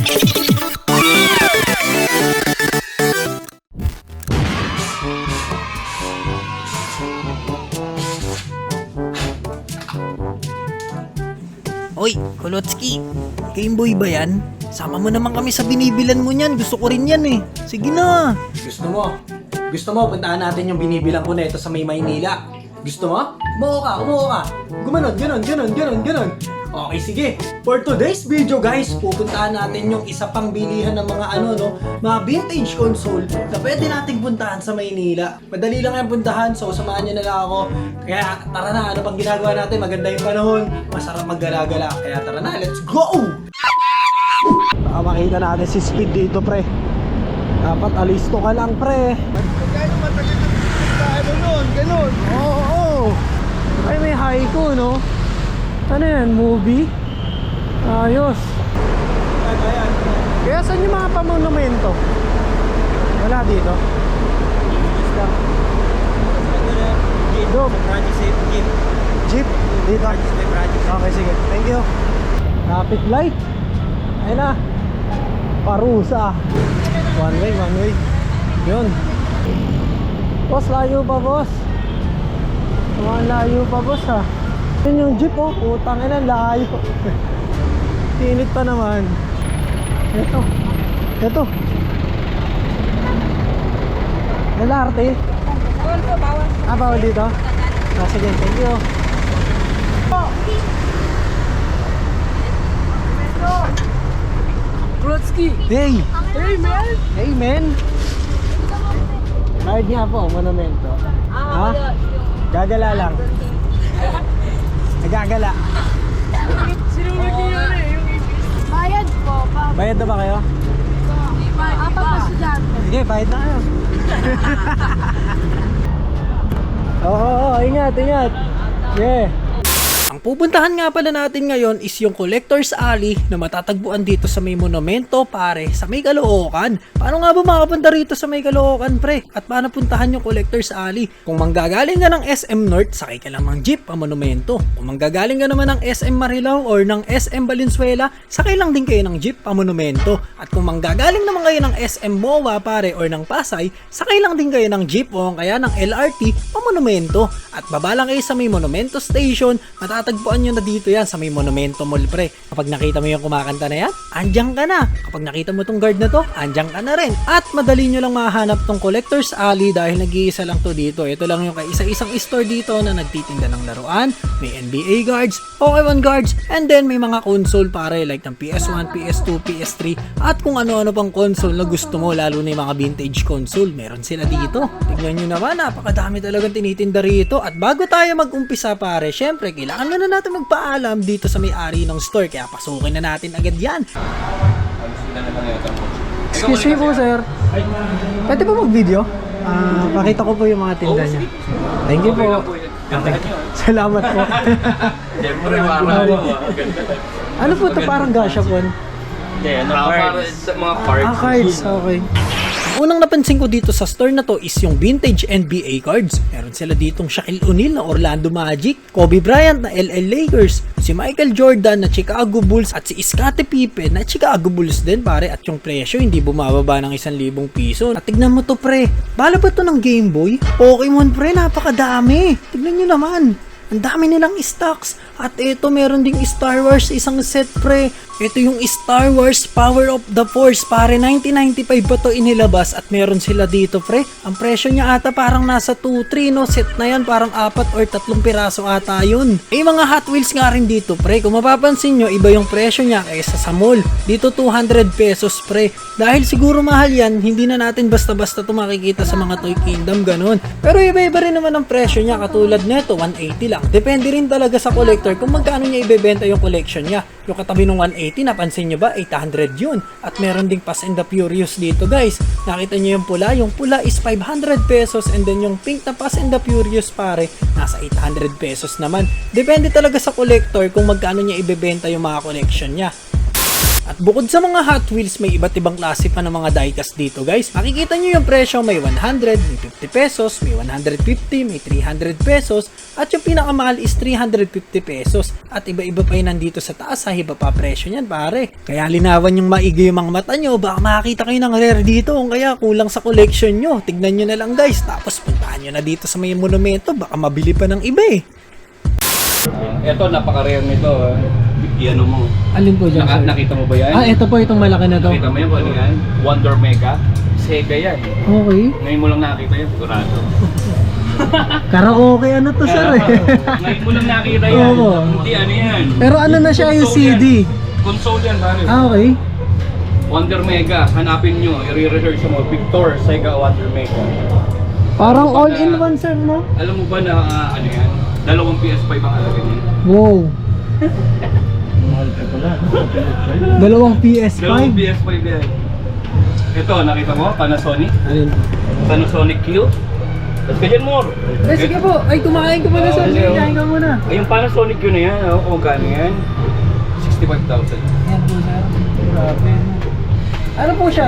Hoy, Kulotski, Game Boy ba yan? Sama mo naman kami sa binibilan mo niyan. Gusto ko rin yan eh. Sige na. Gusto mo? Gusto mo, puntahan natin yung binibilang ko na ito sa may Maynila. Gusto mo? Umuo ka. Gumanon, ganon. Okay, sige. For today's video guys, pupuntahan natin yung isa pang bilihan ng mga mga vintage console na pwede nating puntahan sa Maynila. Madali lang yung puntahan, so samahan nyo na lang ako. Kaya tara na, ano pang ginagawa natin? Maganda yung panahon, masarap maggala-gala. Kaya tara na, let's go! Baka makita natin si Speed dito, pre. Dapat alisto ka lang, pre. Gano'n matagal na nun, ganun. Oo. Ay, may haiku, no? Ano yan? Movie? Ayos. Ayan. Kaya saan yung mga pamonumento? Wala dito? Dito. Jeep? Dito? Okay, sige. Thank you. Traffic light. Ayun na. Parusa. One way. Yun. Boss, layo pa, boss. Layo pa, boss, ha. Yun yung jeep, oh. Putang ina, layo. Tinit pa naman. Ito. LRT. Bawal po, bawal. Bawal dito? Sige, thank you. Kulotski. Hey! Hey, man. Hey, man! Card niya po, monumento. Ha? Gagala lang. Nagagala. Sinunod niyo yun eh, yung ibis. Bayad po, Bayad na ba kayo? apat na estudyante. Sige, bayad na kayo. Oo, ingat. Yeah. Ang pupuntahan nga pala natin ngayon is yung Collector's Alley na matatagpuan dito sa may monumento, pare, sa may Caloocan. Paano nga ba makapunta rito sa may Caloocan, pre? At paano puntahan yung Collector's Alley? Kung manggagaling ka ng SM North, sakay ka lang ng jeep pa monumento. Kung manggagaling ka naman ng SM Marilao or ng SM Valenzuela, sakay lang din kayo ng jeep pa monumento. At kung manggagaling naman kayo ng SM MOA, pare, or ng Pasay, sakay lang din kayo ng jeep o kaya ng LRT pa monumento. At baba lang kayo sa may Monumento Station, matatagpuan nyo na dito yan sa may Monumento Mall, pre. Kapag nakita mo yung kumakanta na yan, andyan ka na. Kapag nakita mo tong guard na to, andyan ka na rin. At madali nyo lang mahanap tong Collector's Alley dahil nag-iisa lang to dito. Ito lang yung kaisa-isang store dito na nagtitinda ng laruan. May NBA guards, Pokemon guards, and then may mga console, pare, like ng PS1, PS2, PS3, at kung ano-ano pang console na gusto mo, lalo na yung mga vintage console. Meron sila dito. Tignan nyo naman, napakadami talagang tinitinda rito. At bago tayo mag-umpisa, pare, syempre, kailangan na natin magpaalam dito sa may-ari ng store. Kaya pasukin na natin agad yan. Excuse me po, sir. Pwede po mag-video? Pakita ko po yung mga tinda niya. Thank you po. Salamat po. Siyempre, parang Ano po ito? Parang gashapon? para sa mga cards. Cards. Okay. Ang unang napansin ko dito sa store na to is yung vintage NBA cards. Meron sila ditong Shaquille O'Neal na Orlando Magic, Kobe Bryant na LA Lakers, si Michael Jordan na Chicago Bulls at si Scottie Pippen na Chicago Bulls din, pare. At yung presyo hindi bumababa ng 1,000 piso. At tignan mo to, pre. Bala ba to ng Game Boy? Pokemon, pre. Napakadami. Tignan nyo naman. Ang dami nilang stocks. At ito, meron ding Star Wars isang set, pre. Ito yung Star Wars Power of the Force, pare. 1995 pa to inilabas at meron sila dito, pre. Ang presyo niya ata parang nasa 2-3, no? Set na yan, parang 4 or 3 piraso ata yun. Eh, mga Hot Wheels nga rin dito, pre. Kung mapapansin nyo, iba yung presyo niya kaysa sa mall. Dito 200 pesos, pre. Dahil siguro mahal yan, hindi na natin basta-basta ito makikita sa mga Toy Kingdom, ganun. Pero iba-iba rin naman ang presyo niya, katulad nito, 180 lang. Depende rin talaga sa collector kung magkano niya ibebenta yung collection niya. Yung katabi ng 180, napansin nyo ba? 800 yun. At meron ding Fast and the Furious dito, guys. Nakita nyo yung pula? Yung pula is 500 pesos and then yung pink na Fast and the Furious, pare, nasa 800 pesos naman. Depende talaga sa collector kung magkano niya ibebenta yung mga collection niya. At bukod sa mga Hot Wheels, may iba't ibang klase pa ng mga diecast dito guys. Makikita nyo yung presyo, may 100, may 50 pesos, may 150, may 300 pesos, at yung pinakamahal is 350 pesos. At iba-iba pa yun nandito sa taas ha, iba pa presyo niyan pare. Kaya linawan yung maigi yung mga mata nyo, baka makakita kayo ng rare dito, kaya kulang sa collection nyo. Tignan nyo na lang guys, tapos puntahan nyo na dito sa may monumento, baka mabili pa ng iba eh. Ito, napaka-rare nito. Ano mo? Alin po dyan sir? Nakita mo ba yan? Ito po itong malaki na to. Nakita mo yan kung ano yan? Wonder Mega. Sega yan. Okay. Ngayon mo lang nakita yan, sigurado. Karaoke ano to sir eh. Ngayon mo lang nakita yan. Oo. Hindi ano yan. Pero ano na siya yung Console CD? yan. Console yan, pare. Okay. Wonder Mega. Hanapin nyo. I-research mo. Victor Sega Wonder Mega. Parang all-in-one sir no? Alam mo ba na ano yan? Dalawang PS5 ang halaga niya. Wow. Dalawang PS5? Dalawang PS5 yan. Ito, nakita mo? Panasonic. Alin? Panasonic Q. Tapos ka dyan, more. Sige po. Ay, kumain ka pala sir. Sige, kain ka muna. Ay, yung Panasonic Q na yan, kung magkano yan? 65,000. Yan po sir. Grabe. Ano po siya?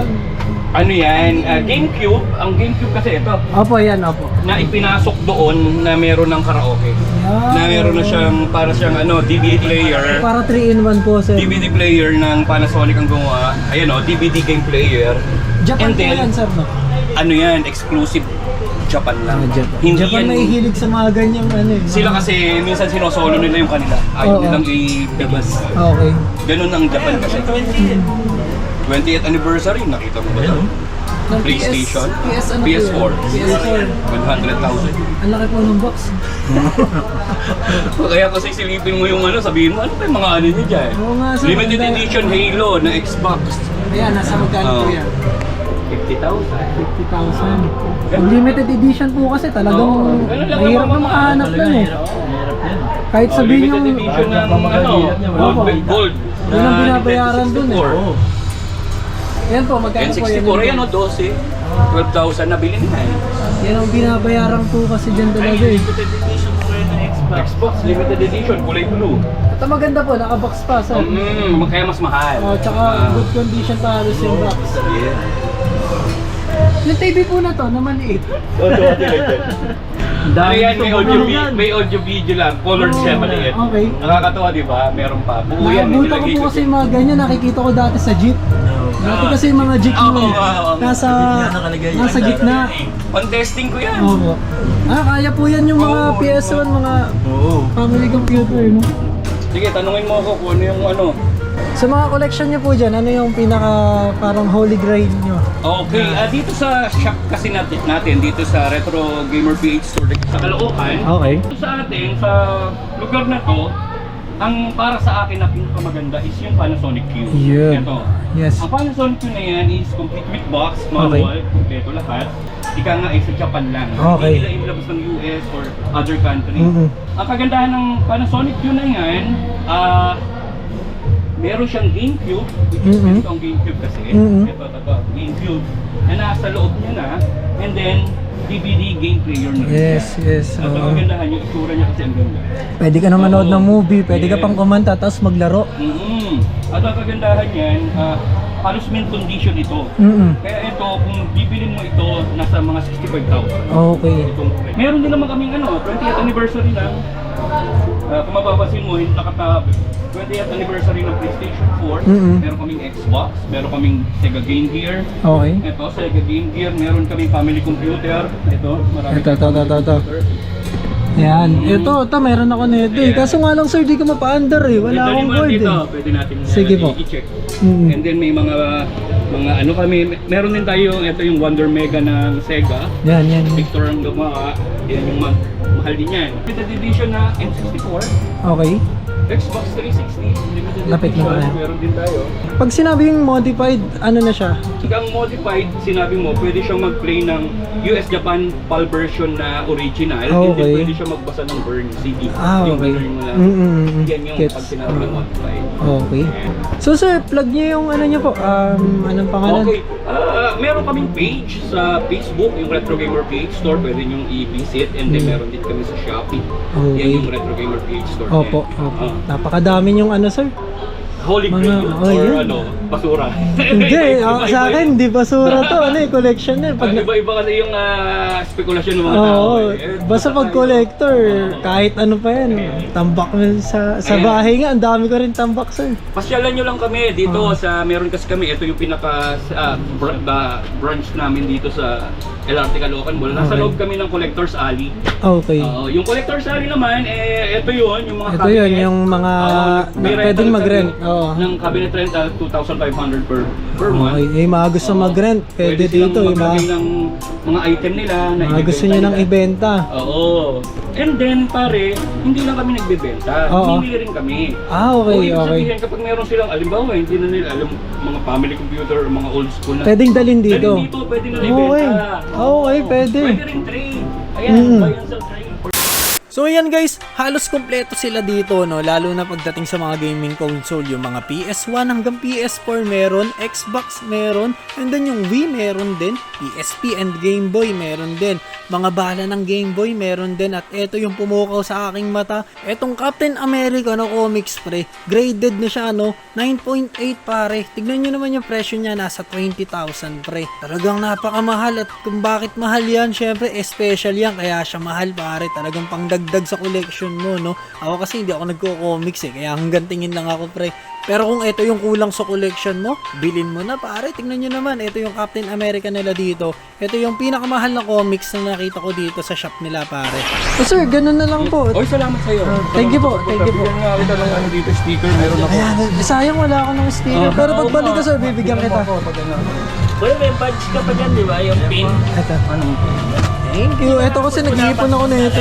Ano yan? GameCube. Ang GameCube kasi ito. Opo, yan. Opo. Na ipinasok doon na meron ng karaoke. Yan. Na meron na siyang, para siyang DVD player. Para 3-in-1 po sir. DVD player ng Panasonic ang gumawa. Ayan DVD game player. Japan And po then, yan sir no? Ano yan? Exclusive Japan lang. Japan. Hindi Japan yan. may hilig sa mga ganyang ano eh. Sila kasi minsan sinosolo nila yung kanila. Ayaw Oo. nilang ibigay. Okay. Ganun ang Japan kasi. 20th anniversary, nakita mo ba ito? Ng PlayStation? PS ano PS4. po yan? PS4. 100,000. Ang laki po ng box. Kaya kasi silipin mo yung sabihin mo, ano pa yung mga ano niya dyan? Oo nga, sir. Limited edition Halo na Xbox. Ayan, nasa magkano po Oo. yan? 50,000. 50,000. Yung limited edition po kasi talagang Oo, ganun lang mahirap na naman, makahanap talaga nun eh. Kahit sabihin Limited yung edition ng gold. Yun ang binabayaran dun eh. Yan po, magkano po yan? N64, ayan 12. 12,000 na bilhin na Yan ang binabayaran po kasi dyan talaga eh. Xbox limited edition, kulay blue. Ito maganda po, nakabox pa sir. Kaya mas mahal. Oh, tsaka good condition pa halos yung box. Yeah. Yung TV po na to, na maliit. Ano yan, may audio video lang, colored siya maliit. Okay. Nakakatawa di ba? Meron pa. Buo yan, Nakabuta ko po kasi yung mga ganyan, nakikita ko dati sa jeep. Dati kasi yung mga jeep mo nasa gitna. Contesting ko yan. Opo. Kaya po yan yung mga Oo, PS1, mga family computer, no? Sige, tanungin mo ako kung ano yung ano. Sa mga collection niyo po dyan, ano yung pinaka parang holy grail niyo? Okay, dito sa shop kasi natin dito sa Retro Gamer PH Store dito sa Caloocan. Okay. Dito sa atin, sa lugar na to, ang para sa akin na pinakamaganda is yung Panasonic Q. Yun. Ito. Yes. Ang Panasonic Q na yan is complete with box, manual, kompleto lahat. Ika nga ay sa Japan lang. Okay. Hindi nila inilabas ng US or other country. Mhm. Ang kagandahan ng Panasonic Q na yan, meron siyang GameCube, which is Mhm. ito ang GameCube kasi. Mhm. Ito, GameCube. Na nasa loob niya na, and then DVD game player na. Yes, yes. At ang Oo. kagandahan yung itsura niya kasi ang ganda. Pwede ka na manood ng movie, pwede ka Yes. pang kumanta, tapos maglaro. At ang kagandahan yan, halos mint condition ito. Mm-mm. Kaya ito, kung bibilin mo ito, nasa mga 65,000. Okay. Meron din naman kaming 20th anniversary lang. Kung mapapasin mo, yung 20th anniversary ng PlayStation 4, Mhm. meron kaming Xbox, meron kaming Sega Game Gear. Okay. Ito, Sega Game Gear, meron kaming family computer. Ito, marami Ito. computer. Yan. Ito, meron ako nito eh. Kaso nga lang sir, di ko mapa-under eh. Wala Dito, akong naman board dito, eh. pwede natin Sige po. i-check. Mhm. And then may mga ano kami, meron din tayo, ito yung Wonder Mega ng Sega. Yan. Victor ang gumawa, yan yung mahal din yan. Limited edition na N64, Okay. Xbox 360, limited Lapit na edition, pala. meron din tayo. Pag sinabi yung modified, ano na siya? Ang modified, sinabi mo, pwede siyang mag-play ng US-Japan PAL version na original, and then Okay. pwede siyang magbasa ng burn CD. Yung Okay. burn mo lang. Yan yung Gets. pag sinabi ng modified. Okay. So sir, plug niyo yung ano niyo po, anong pangalan? Okay. Meron kaming page sa Facebook, yung Retro Gamer PH Store, pwede nyo i-visit, and then meron din kami sa Shopee. Okay. Yan yung Retro Gamer PH Store. Opo, din. opo. Napakadami yung ano sir. Holy Mga- Grail oh, or yun. ano, basura. Hindi, sa akin, di basura to. Ano eh, collection yan. Pag, Iba-iba kasi yung spekulasyon ng mga tao. oo, eh. basta pag collector, kahit ano pa yan. Tambak mo sa Ayan. bahay nga, ang dami ko rin tambak sir. Pasyalan nyo lang kami dito sa, meron kasi kami, ito yung pinaka branch namin dito sa LRT Caloocan Mall. Nasa Okay. loob kami ng Collector's Alley. Okay. Yung Collector's Alley naman, ito yun, yung mga Ito yun, yung mga may pwedeng rental mag-rent. kami Oo. ng cabinet rental, 2,500 per month. Okay, yung mga gusto Oo. mag-rent, pwede silang dito. Yung maglagay mga, ng mga item nila na mga gusto nyo ibebenta ng nila. ibenta. Oo. And then, pare, hindi lang kami nagbebenta. Oo. Hindi rin kami. Ah, O, okay, ibig okay. sabihin, kapag meron silang, alimbawa, hindi na nila alam mga family computer or mga old school na. Pwedeng dalhin dito. Dalhin dito, pwede nila Okay. ibenta. Okay, pwede. Pwede rin trade. Ayan, Mm. buy and sell trade. So ayan guys, halos kompleto sila dito no, lalo na pagdating sa mga gaming console, yung mga PS1 hanggang PS4 meron, Xbox meron, and then yung Wii meron din, PSP and Game Boy meron din, mga bala ng Game Boy meron din, at eto yung pumukaw sa aking mata, etong Captain America no comics pre, graded na siya no, 9.8 pare, tignan nyo naman yung presyo niya, nasa 20,000 pre, talagang napakamahal, at kung bakit mahal yan, syempre special yan, kaya siya mahal pare, talagang pangdagdag sa collection mo, no? Ako kasi hindi ako nagko-comics kaya hanggang tingin lang ako, pre. Pero kung ito yung kulang sa collection mo, bilhin mo na, pare. Tingnan nyo naman, ito yung Captain America nila dito. Ito yung pinakamahal na comics na nakita ko dito sa shop nila, pare. So, sir, ganun na lang po. Oy, salamat sa'yo. Thank you po, thank you po. Bigyan nga kita ng ano dito, sticker, meron ako. Ayan, sayang wala ako ng sticker. Pero pagbalik ko, sir, bibigyan kita. Well, may badge ka pa dyan, di ba? Yung pin. Ito. Thank you. Ito kasi nag-iipon ako na ito.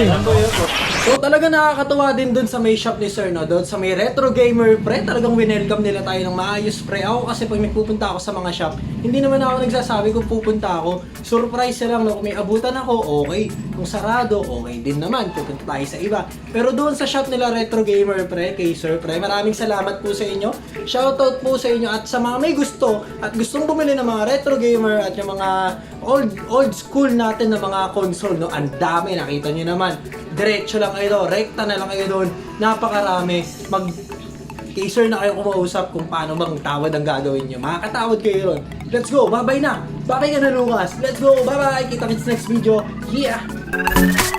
So talaga nakakatuwa din dun sa may shop ni Sir, no? Doon sa may Retro Gamer, pre, talagang winelcome nila tayo ng maayos, pre. Ako kasi pag nagpupunta ako sa mga shop, hindi naman ako nagsasabi kung pupunta ako. Surprise lang, no? Kung may abutan ako, okay. Kung sarado, okay din naman. Pupunta tayo sa iba. Pero doon sa shop nila Retro Gamer, pre, kay Sir, pre, maraming salamat po sa inyo. Shoutout po sa inyo at sa mga may gusto at gustong bumili ng mga Retro Gamer at yung mga old school natin na mga console, no? Ang dami, nakita nyo naman. Diretso lang kayo, rekta na lang kayo doon. Napakarami. Kay Sir na kayo kumausap kung paano bang tawad ang gagawin nyo. Makakatawad kayo ron. Let's go, bye-bye na. Bye ka na, Lucas. Let's go, bye-bye. Kita-kits next video. Yeah!